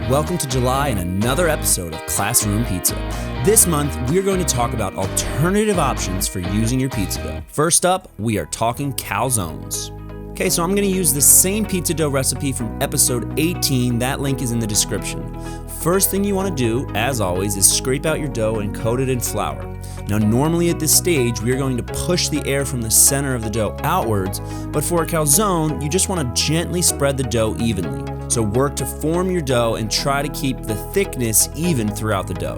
Welcome to July and another episode of Classroom Pizza. This month, we're going to talk about alternative options for using your pizza dough. First up, we are talking calzones. Okay, so I'm going to use the same pizza dough recipe from episode 18. That link is in the description. First thing you want to do, as always, is scrape out your dough and coat it in flour. Now, normally at this stage, we are going to push the air from the center of the dough outwards, but for a calzone, you just want to gently spread the dough evenly. So work to form your dough and try to keep the thickness even throughout the dough.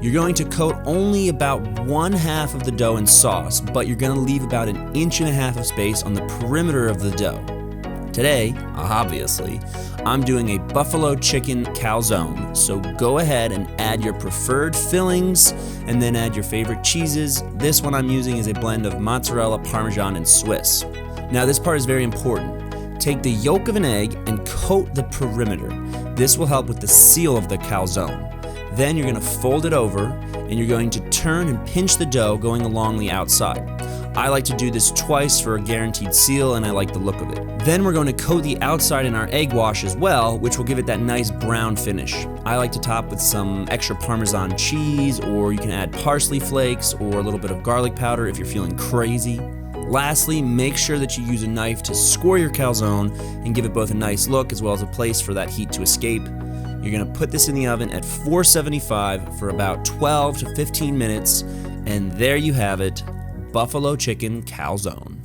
You're going to coat only about 1/2 of the dough in sauce, but you're going to leave about 1.5 inches of space on the perimeter of the dough. Today, obviously, I'm doing a Buffalo Chicken Calzone, so go ahead and add your preferred fillings and then add your favorite cheeses. This one I'm using is a blend of mozzarella, Parmesan, and Swiss. Now this part is very important. Take the yolk of an egg and coat the perimeter. This will help with the seal of the calzone. Then you're going to fold it over and you're going to turn and pinch the dough going along the outside. I like to do this twice for a guaranteed seal and I like the look of it. Then we're going to coat the outside in our egg wash as well, which will give it that nice brown finish. I like to top with some extra Parmesan cheese, or you can add parsley flakes or a little bit of garlic powder if you're feeling crazy. Lastly, make sure that you use a knife to score your calzone and give it both a nice look as well as a place for that heat to escape. You're going to put this in the oven at 475 for about 12 to 15 minutes, and there you have it, Buffalo Chicken Calzone.